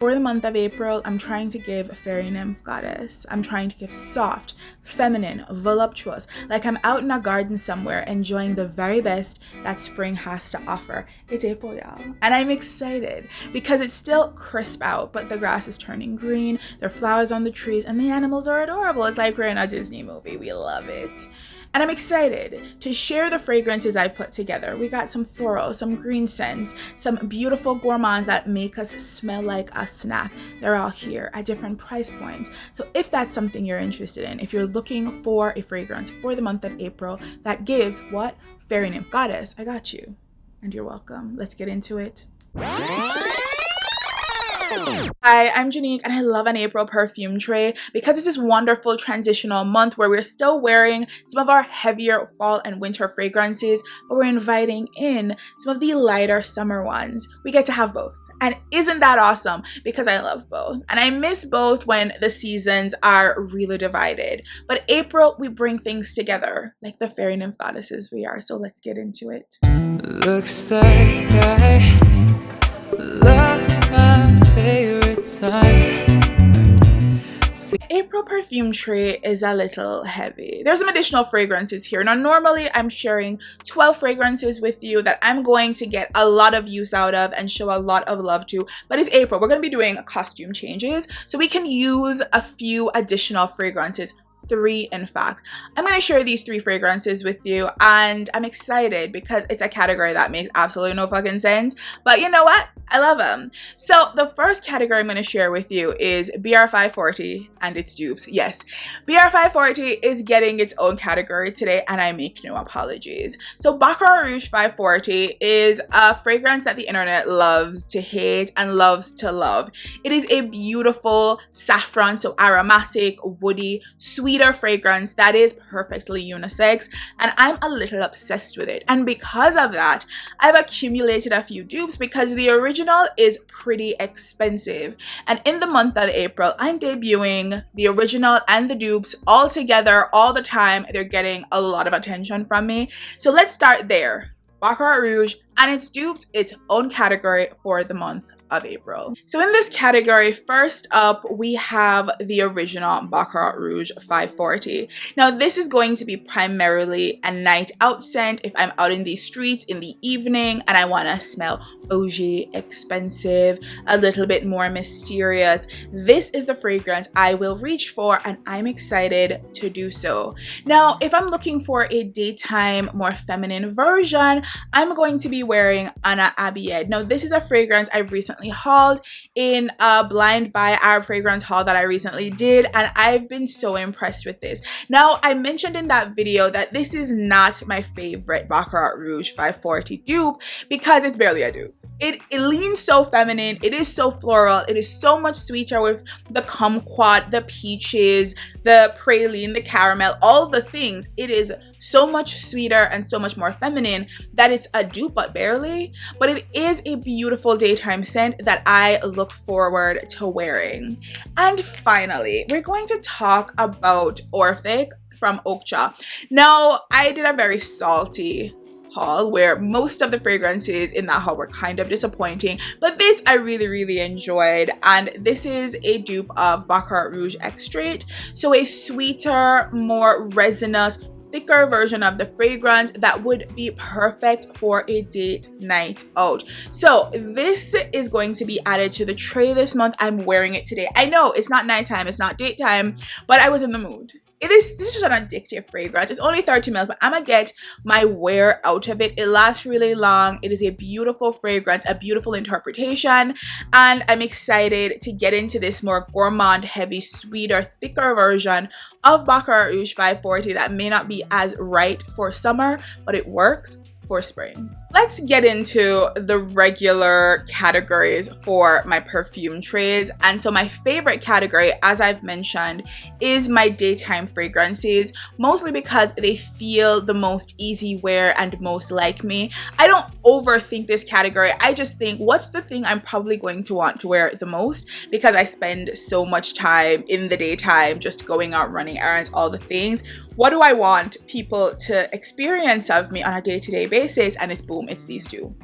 For the month of April, I'm trying to give fairy nymph goddess. I'm trying to give soft, feminine, voluptuous, like I'm out in a garden somewhere enjoying the very best that spring has to offer. It's April, y'all. And I'm excited because it's still crisp out, but the grass is turning green, there are flowers on the trees, and the animals are adorable. It's like we're in a Disney movie. We love it. And I'm excited to share the fragrances I've put together. We got some floral, some green scents, some beautiful gourmands that make us smell like a snack. They're all here at different price points. So if that's something you're interested in, if you're looking for a fragrance for the month of April that gives what? Fairy nymph goddess, I got you. And you're welcome. Let's get into it. Hi, I'm Janique and I love an April perfume tray because it's this wonderful transitional month where we're still wearing some of our heavier fall and winter fragrances, but we're inviting in some of the lighter summer ones. We get to have both. And isn't that awesome? Because I love both. And I miss both when the seasons are really divided. But April, we bring things together like the fairy nymph goddesses we are. So let's get into it. Looks like I lost my favorite times. April perfume tray is a little heavy. There's some additional fragrances here. Now, normally I'm sharing 12 fragrances with you that I'm going to get a lot of use out of and show a lot of love to, but it's April. We're going to be doing costume changes, so we can use a few additional fragrances. 3 in fact. I'm going to share these 3 fragrances with you and I'm excited because it's a category that makes absolutely no fucking sense, but you know what? I love them. So the first category I'm going to share with you is BR540 and its dupes. Yes, BR540 is getting its own category today and I make no apologies. So Baccarat Rouge 540 is a fragrance that the internet loves to hate and loves to love. It is a beautiful saffron, so aromatic, woody, sweeter fragrance that is perfectly unisex, and I'm a little obsessed with it. And because of that, I've accumulated a few dupes because the original is pretty expensive. And in the month of April, I'm debuting the original and the dupes all together all the time. They're getting a lot of attention from me. So let's start there. Baccarat Rouge and its dupes, its own category for the month of April. So in this category, first up, we have the original Baccarat Rouge 540. Now, this is going to be primarily a night out scent if I'm out in the streets in the evening and I want to smell bougie, expensive, a little bit more mysterious. This is the fragrance I will reach for and I'm excited to do so. Now, if I'm looking for a daytime, more feminine version, I'm going to be wearing Ana Abiyedh. Now, this is a fragrance I recently hauled in a blind buy Arab fragrance haul that I recently did, and I've been so impressed with this. Now, I mentioned in that video that this is not my favorite Baccarat Rouge 540 dupe because it's barely a dupe. It leans so feminine, it is so floral, it is so much sweeter with the kumquat, the peaches, the praline, the caramel, all the things. It is so much sweeter and so much more feminine that it's a dupe, but barely. But it is a beautiful daytime scent that I look forward to wearing. And finally, we're going to talk about Orphic from Okja. Now, I did a very salty haul where most of the fragrances in that haul were kind of disappointing, but this I really enjoyed, and this is a dupe of Baccarat Rouge Extrait, so a sweeter, more resinous, thicker version of the fragrance that would be perfect for a date night out. So this is going to be added to the tray this month. I'm wearing it today. I know it's not nighttime, it's not daytime, but I was in the mood. This is just an addictive fragrance. It's only 30 ml, but I'm gonna get my wear out of it. It lasts really long. It is a beautiful fragrance, a beautiful interpretation, and I'm excited to get into this more gourmand, heavy, sweeter, thicker version of Baccarat Rouge 540 that may not be as right for summer, but it works for spring. Let's get into the regular categories for my perfume trays. And so my favorite category, as I've mentioned, is my daytime fragrances, mostly because they feel the most easy wear and most like me. I don't overthink this category. I just think, what's the thing I'm probably going to want to wear the most, because I spend so much time in the daytime just going out, running errands, all the things. What do I want people to experience of me on a day-to-day basis? And it's boom, it's these two.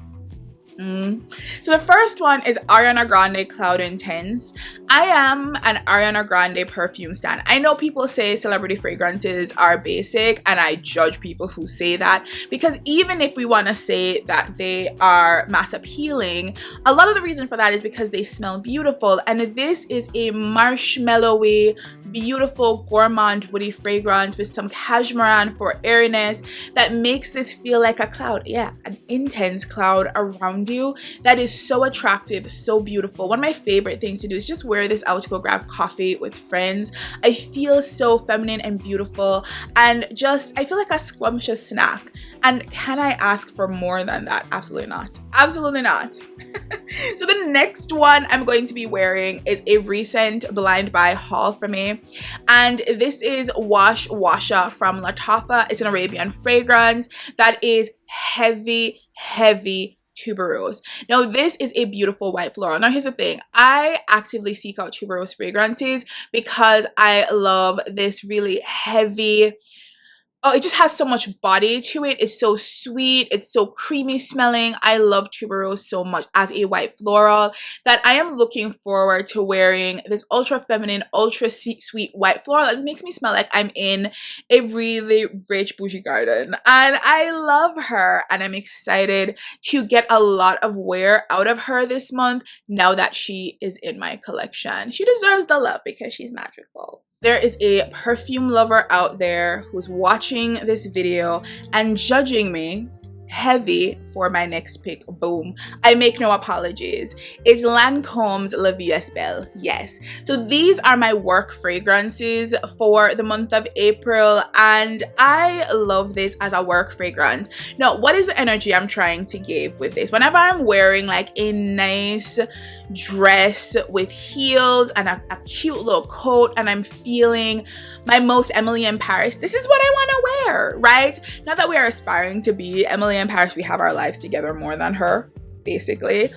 So the first one is Ariana Grande Cloud Intense. I am an Ariana Grande perfume stan. I know people say celebrity fragrances are basic, and I judge people who say that, because even if we want to say that they are mass appealing, a lot of the reason for that is because they smell beautiful, and this is a marshmallowy, beautiful, gourmand, woody fragrance with some cashmere for airiness that makes this feel like a cloud. Yeah, an intense cloud around you that is so attractive, so beautiful. One of my favorite things to do is just wear this out to go grab coffee with friends. I feel so feminine and beautiful, and just I feel like a scrumptious snack. And can I ask for more than that? Absolutely not. Absolutely not. So the next one I'm going to be wearing is a recent blind buy haul for me, and this is Wash Washa from Lattafa. It's an Arabian fragrance that is heavy tuberose. Now this is a beautiful white floral. Now here's the thing, I actively seek out tuberose fragrances because I love this really heavy, it just has so much body to it. It's so sweet. It's so creamy smelling. I love tuberose so much as a white floral that I am looking forward to wearing this ultra feminine, ultra sweet white floral that makes me smell like I'm in a really rich bougie garden. And I love her, and I'm excited to get a lot of wear out of her this month now that she is in my collection. She deserves the love because she's magical. There is a perfume lover out there who's watching this video and judging me heavy for my next pick. Boom. I make no apologies. It's Lancome's La Vie Est Belle. Yes. So these are my work fragrances for the month of April, and I love this as a work fragrance. Now, what is the energy I'm trying to give with this? Whenever I'm wearing like a nice dress with heels and a cute little coat, and I'm feeling my most Emily in Paris, this is what I want to wear, right? Not that we are aspiring to be Emily in Paris, we have our lives together more than her, basically.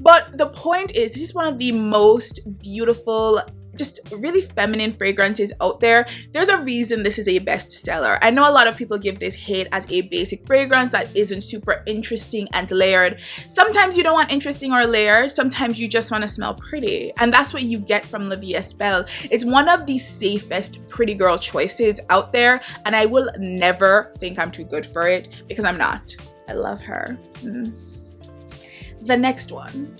But the point is, this is one of the most beautiful, just really feminine fragrances out there. There's a reason this is a bestseller. I know a lot of people give this hate as a basic fragrance that isn't super interesting and layered. Sometimes you don't want interesting or layered. Sometimes you just want to smell pretty. And that's what you get from La Vie Est Belle. It's one of the safest pretty girl choices out there. And I will never think I'm too good for it, because I'm not. I love her. The next one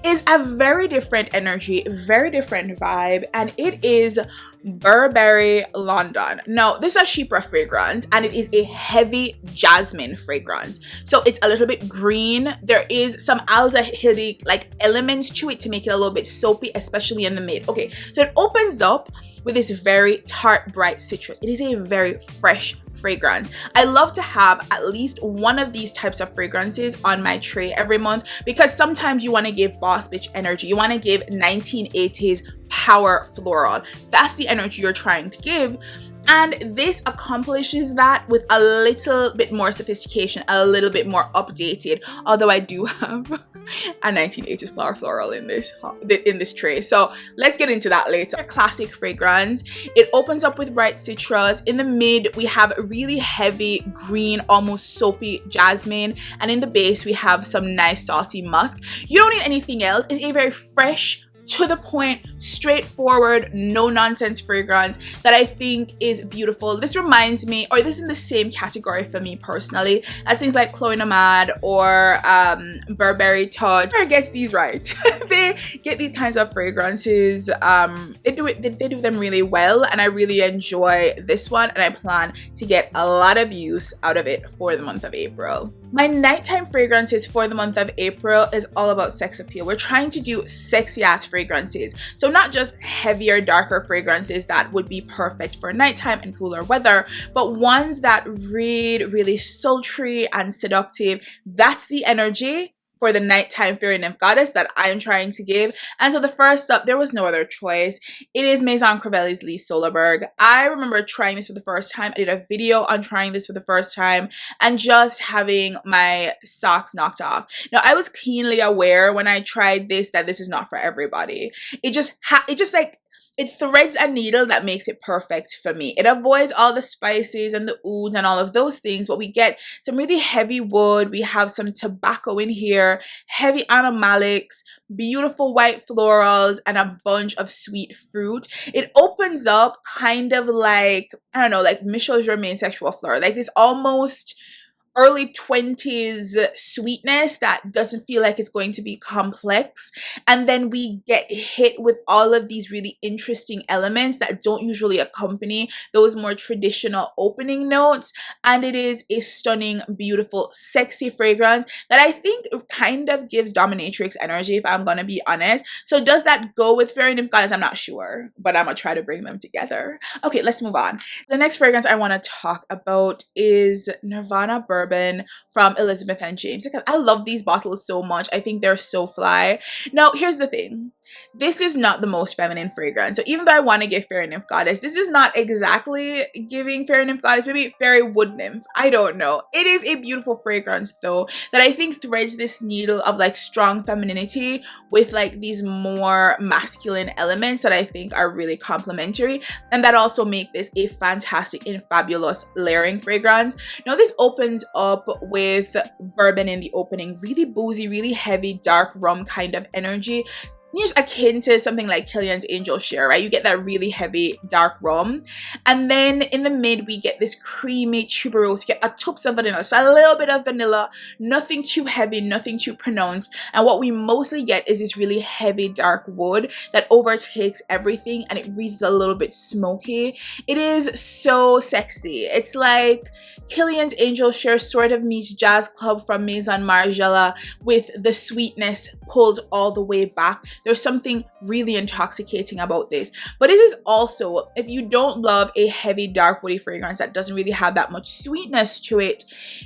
is a very different energy, very different vibe, and it is Burberry London. Now, this is a Chypre fragrance, and it is a heavy jasmine fragrance. So it's a little bit green. There is some aldehyde like elements to it to make it a little bit soapy, especially in the mid. Okay, so it opens up with this very tart, bright citrus. It is a very fresh fragrance. I love to have at least one of these types of fragrances on my tray every month, because sometimes you want to give boss bitch energy. You want to give 1980s power floral. That's the energy you're trying to give. And this accomplishes that with a little bit more sophistication, a little bit more updated, although I do have a 1980s floral in this tray. So let's get into that later. A classic fragrance. It opens up with bright citrus. In the mid, we have really heavy green, almost soapy jasmine. And in the base, we have some nice salty musk. You don't need anything else. It's a very fresh, to the point, straightforward, no nonsense fragrance that I think is beautiful. This reminds me, or this is in the same category for me personally as things like Chloe Nomad or Burberry Touch. Burberry gets these right. They get these kinds of fragrances. They do them really well, and I really enjoy this one, and I plan to get a lot of use out of it for the month of April. My nighttime fragrances for the month of April is all about sex appeal. We're trying to do sexy ass fragrances. So not just heavier, darker fragrances that would be perfect for nighttime and cooler weather, but ones that read really sultry and seductive. That's the energy for the nighttime fairy nymph goddess that I'm trying to give. And so the first up, there was no other choice. It is Maison Crivelli's Lee Solerberg. I remember trying this for the first time. I did a video on trying this for the first time and just having my socks knocked off. Now, I was keenly aware when I tried this that this is not for everybody. It just like it threads a needle that makes it perfect for me. It avoids all the spices and the ouds and all of those things, but we get some really heavy wood. We have some tobacco in here, heavy animalics, beautiful white florals, and a bunch of sweet fruit. It opens up kind of like, I don't know, like Michel Germain sexual fleur, like this almost early 20s sweetness that doesn't feel like it's going to be complex, and then we get hit with all of these really interesting elements that don't usually accompany those more traditional opening notes, and it is a stunning, beautiful, sexy fragrance that I think kind of gives dominatrix energy, if I'm gonna be honest. So does that go with Fairy Nymph Goddess? I'm not sure, but I'm gonna try to bring them together. Okay, let's move on. The next fragrance I want to talk about is Nirvana Bourbon from Elizabeth and James. I love these bottles so much. I think they're so fly. Now, here's the thing. This is not the most feminine fragrance. So even though I want to give Fairy Nymph Goddess, this is not exactly giving Fairy Nymph Goddess, maybe Fairy Wood Nymph. I don't know. It is a beautiful fragrance though that I think threads this needle of like strong femininity with like these more masculine elements that I think are really complementary, and that also make this a fantastic and fabulous layering fragrance. Now this opens up with bourbon in the opening, really boozy, really heavy, dark rum kind of energy. Just akin to something like Killian's Angel Share, right? You get that really heavy dark rum, and then in the mid we get this creamy tuberose. You get a touch of vanilla, so a little bit of vanilla, nothing too heavy, nothing too pronounced, and what we mostly get is this really heavy dark wood that overtakes everything, and it reads a little bit smoky. It is so sexy. It's like Killian's Angel Share sort of meets Jazz Club from Maison Margiela with the sweetness pulled all the way back. There's something really intoxicating about this, but it is also, if you don't love a heavy dark woody fragrance that doesn't really have that much sweetness to it,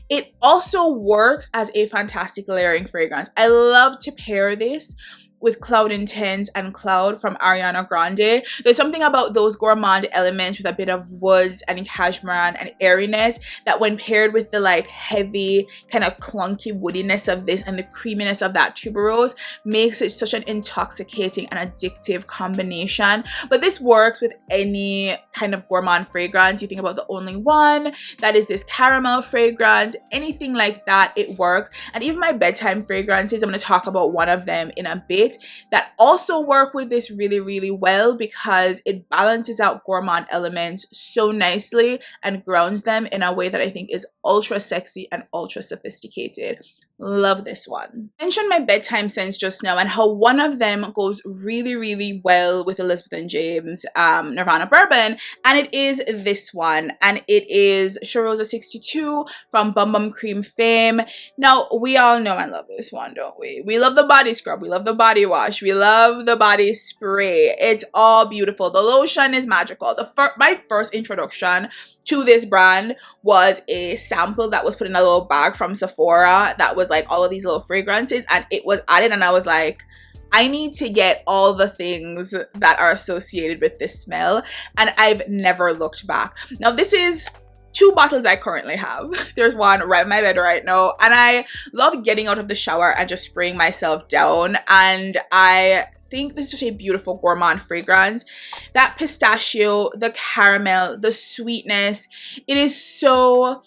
it also works as a fantastic layering fragrance. I love to pair this with Cloud Intense and Cloud from Ariana Grande. There's something about those gourmand elements with a bit of woods and cashmere and airiness that when paired with the like heavy kind of clunky woodiness of this and the creaminess of that tuberose makes it such an intoxicating and addictive combination. But this works with any kind of gourmand fragrance. You think about the Only One, that is this caramel fragrance, anything like that, it works. And even my bedtime fragrances, I'm going to talk about one of them in a bit, that also work with this really, really well because it balances out gourmand elements so nicely and grounds them in a way that I think is ultra sexy and ultra sophisticated. Love this one. I mentioned my bedtime scents just now and how one of them goes really, really well with Elizabeth and James Nirvana Bourbon, and it is this one, and it is Charosa 62 from Bum Bum Cream fame. Now, we all know and love this one, don't we? We love the body scrub, we love the body wash, we love the body spray. It's all beautiful. The lotion is magical. My first introduction to this brand was a sample that was put in a little bag from Sephora that was like all of these little fragrances, and it was added, and I was like, I need to get all the things that are associated with this smell, and I've never looked back. Now this is 2 bottles I currently have. There's one right in my bed right now, and I love getting out of the shower and just spraying myself down, and I think this is such a beautiful gourmand fragrance. That pistachio, the caramel, the sweetness, it is so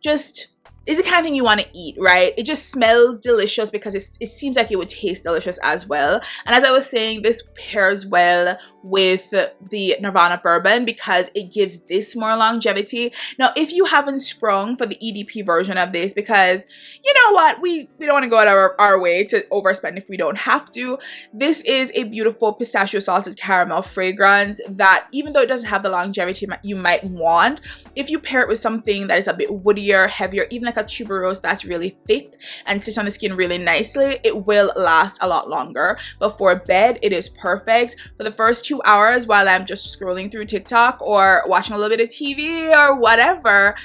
just, it's the kind of thing you want to eat, right? It just smells delicious because it seems like it would taste delicious as well. And as I was saying, this pairs well with the Nirvana Bourbon because it gives this more longevity. Now, if you haven't sprung for the EDP version of this, because you know what, we don't want to go out our way to overspend if we don't have to, this is a beautiful pistachio salted caramel fragrance that, even though it doesn't have the longevity you might want, if you pair it with something that is a bit woodier, heavier, even like a tuberose that's really thick and sits on the skin really nicely, it will last a lot longer. Before bed, it is perfect. For the first 2 hours while I'm just scrolling through TikTok or watching a little bit of TV or whatever,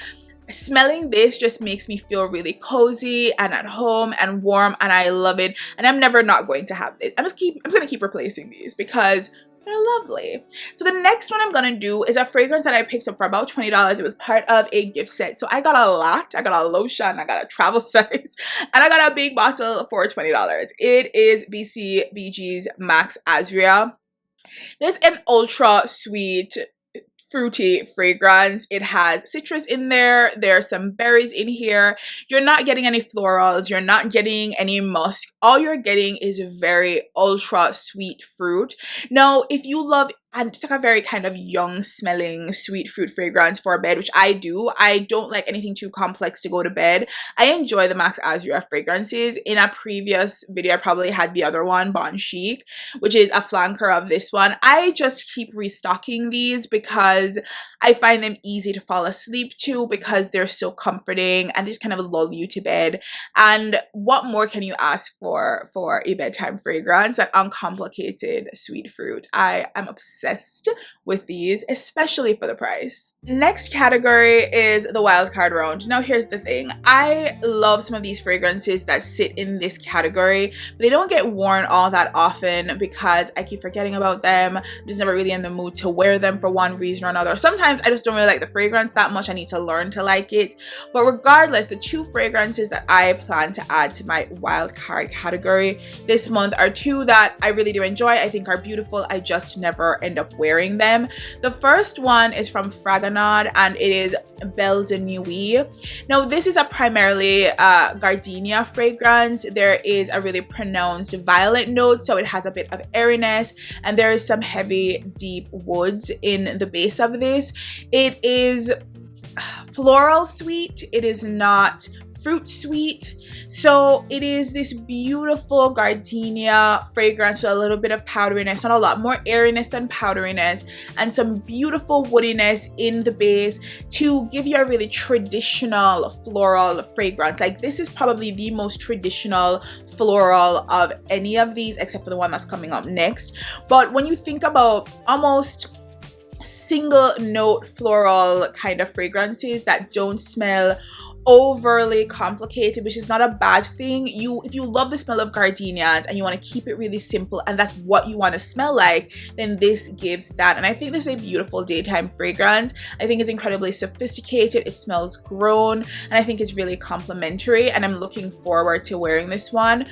smelling this just makes me feel really cozy and at home and warm, and I love it. And I'm never not going to have it. I'm just gonna keep replacing these because they're lovely. So the next one I'm gonna do is a fragrance that I picked up for about $20. It was part of a gift set, so I got a lot. I got a lotion, I got a travel size, and I got a big bottle for $20. It is BCBG's Max Azria. There's an ultra sweet fruity fragrance. It has citrus in there. There are some berries in here. You're not getting any florals. You're not getting any musk. All you're getting is very ultra sweet fruit. Now, if you love and just like a very kind of young smelling sweet fruit fragrance for bed, which I do. I don't like anything too complex to go to bed. I enjoy the Max Azria fragrances. In a previous video, I probably had the other one, Bon Chic, which is a flanker of this one. I just keep restocking these because I find them easy to fall asleep to because they're so comforting and they just kind of lull you to bed. And what more can you ask for a bedtime fragrance? An uncomplicated sweet fruit. I am obsessed with these, especially for the price. Next category is the Wildcard Rouge. Now here's the thing. I love some of these fragrances that sit in this category, but they don't get worn all that often because I keep forgetting about them. I'm just never really in the mood to wear them for one reason or another. Sometimes I just don't really like the fragrance that much. I need to learn to like it. But regardless, the two fragrances that I plan to add to my Wildcard category this month are two that I really do enjoy. I think are beautiful. I just never end up wearing them. The first one is from Fragonard and it is Belle de Nuit. Now this is a primarily gardenia fragrance. There is a really pronounced violet note, so it has a bit of airiness and there is some heavy deep woods in the base of this. It is floral sweet. It is not fruit sweet. So it is this beautiful gardenia fragrance with a little bit of powderiness, not a lot, more airiness than powderiness, and some beautiful woodiness in the base to give you a really traditional floral fragrance. Like this is probably the most traditional floral of any of these except for the one that's coming up next. But when you think about almost single note floral kind of fragrances that don't smell overly complicated, which is not a bad thing. If you love the smell of gardenias and you want to keep it really simple and that's what you want to smell like, then this gives that. And I think this is a beautiful daytime fragrance. I think it's incredibly sophisticated. It smells grown and I think it's really complimentary and I'm looking forward to wearing this one.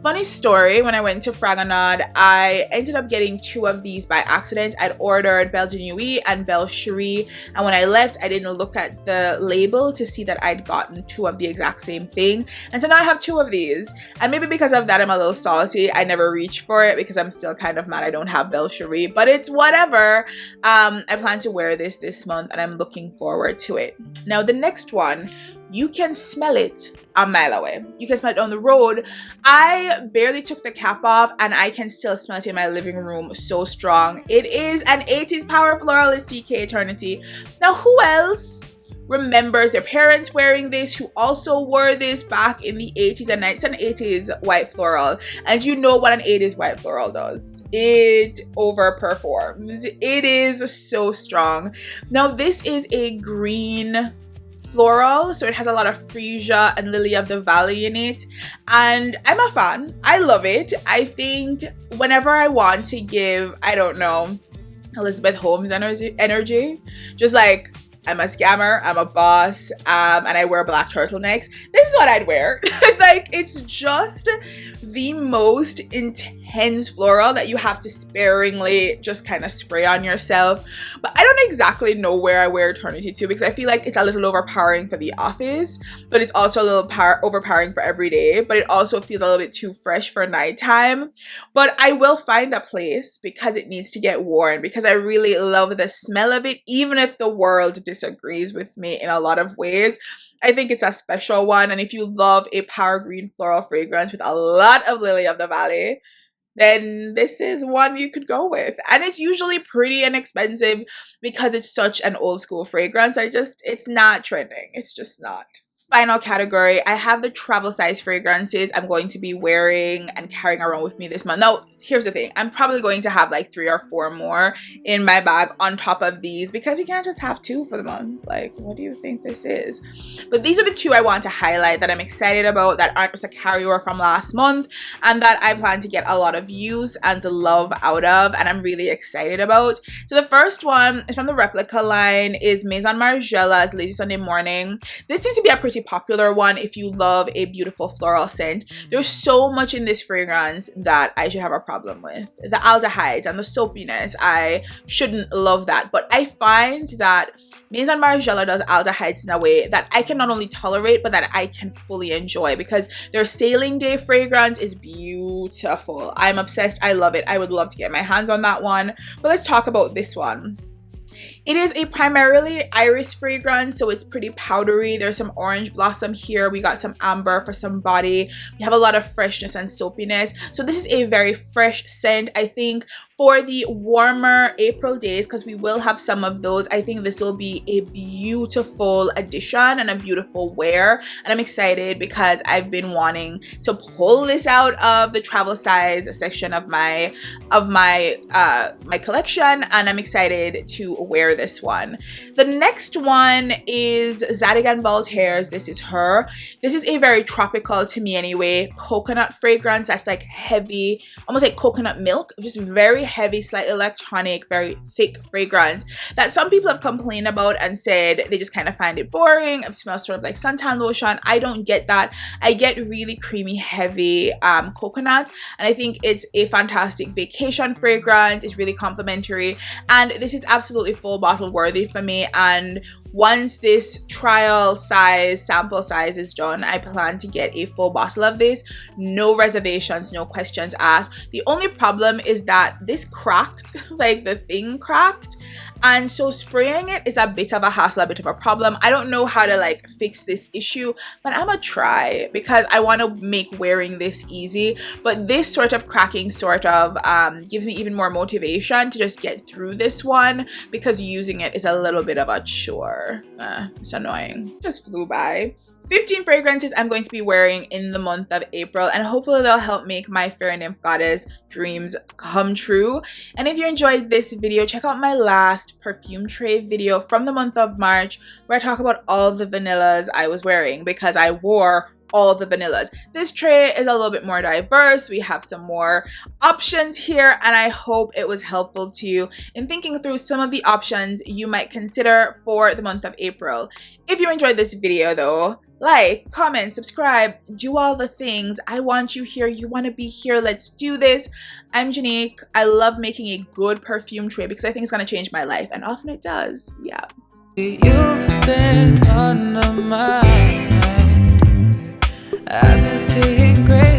Funny story, when I went to Fragonard, I ended up getting two of these by accident. I'd ordered Belle de Nuit and Belle Cherie, and when I left I didn't look at the label to see that I'd gotten two of the exact same thing, and so now I have two of these. And maybe because of that I'm a little salty. I never reach for it because I'm still kind of mad I don't have Belle Cherie, but it's whatever. I plan to wear this month and I'm looking forward to it. Now the next one, you can smell it a mile away. You can smell it on the road. I barely took the cap off and I can still smell it in my living room so strong. It is an 80s power floral. It's CK Eternity. Now who else remembers their parents wearing this, who also wore this back in the 80s and 90s? It's an 80s white floral, and you know what an 80s white floral does. It overperforms. It is so strong. Now this is a green floral, so it has a lot of freesia and lily of the valley in it, and I'm a fan. I love it. I think whenever I want to give, I don't know, Elizabeth Holmes energy, just like I'm a scammer, I'm a boss, and I wear black turtlenecks, this is what I'd wear. Like, it's just the most intense floral that you have to sparingly just kind of spray on yourself. But I don't exactly know where I wear Eternity to because I feel like it's a little overpowering for the office, but it's also a little overpowering for every day, but it also feels a little bit too fresh for nighttime. But I will find a place because it needs to get worn because I really love the smell of it, even if the world disagrees with me in a lot of ways. I think it's a special one, and if you love a power green floral fragrance with a lot of lily of the valley, then this is one you could go with. And it's usually pretty inexpensive because it's such an old school fragrance. It's not trending. It's just not. Final category, I have the travel size fragrances I'm going to be wearing and carrying around with me this month. Now, here's the thing. I'm probably going to have like 3 or 4 more in my bag on top of these because we can't just have 2 for the month. Like, what do you think this is? But these are the 2 I want to highlight that I'm excited about, that aren't just a carryover from last month, and that I plan to get a lot of use and love out of, and I'm really excited about. So the first one is from the replica line, is Maison Margiela's Lazy Sunday Morning. This seems to be a pretty popular one if you love a beautiful floral scent. There's so much in this fragrance that I should have a problem with. The aldehydes and the soapiness, I shouldn't love that. But I find that Maison Margiela does aldehydes in a way that I can not only tolerate, but that I can fully enjoy, because their Sailing Day fragrance is beautiful. I'm obsessed. I love it. I would love to get my hands on that one. But let's talk about this one. It is a primarily iris fragrance, so it's pretty powdery. There's some orange blossom here. We got some amber for some body. We have a lot of freshness and soapiness. So this is a very fresh scent. I think for the warmer April days, because we will have some of those, I think this will be a beautiful addition and a beautiful wear. And I'm excited because I've been wanting to pull this out of the travel size section of my collection, and I'm excited to wear this one. The next one is Zadig & Voltaire's This Is Her. This is a very tropical, to me anyway, coconut fragrance that's like heavy, almost like coconut milk, just very heavy, slightly electronic, very thick fragrance that some people have complained about and said they just kind of find it boring. It smells sort of like suntan lotion. I don't get that. I get really creamy, heavy coconut, and I think it's a fantastic vacation fragrance. It's really complimentary, and this is absolutely full bottle worthy for me. And once this trial size, sample size is done, I plan to get a full bottle of this. No reservations, no questions asked. The only problem is that this cracked, like the thing cracked. And so spraying it is a bit of a hassle, a bit of a problem. I don't know how to like fix this issue, but I'm gonna try because I want to make wearing this easy. But this sort of cracking sort of gives me even more motivation to just get through this one, because using it is a little bit of a chore. It's annoying. Just flew by. 15 fragrances I'm going to be wearing in the month of April, and hopefully they'll help make my Fairy Nymph Goddess dreams come true. And if you enjoyed this video, check out my last perfume tray video from the month of March, where I talk about all the vanillas I was wearing, because I wore all the vanillas. This tray is a little bit more diverse. We have some more options here, and I hope it was helpful to you in thinking through some of the options you might consider for the month of April. If you enjoyed this video though, like, comment, subscribe, do all the things. I want you here. You want to be here. Let's do this. I'm Janique. I love making a good perfume tray because I think it's going to change my life, and often it does. Yeah. You've been on the mind. I've been seeing great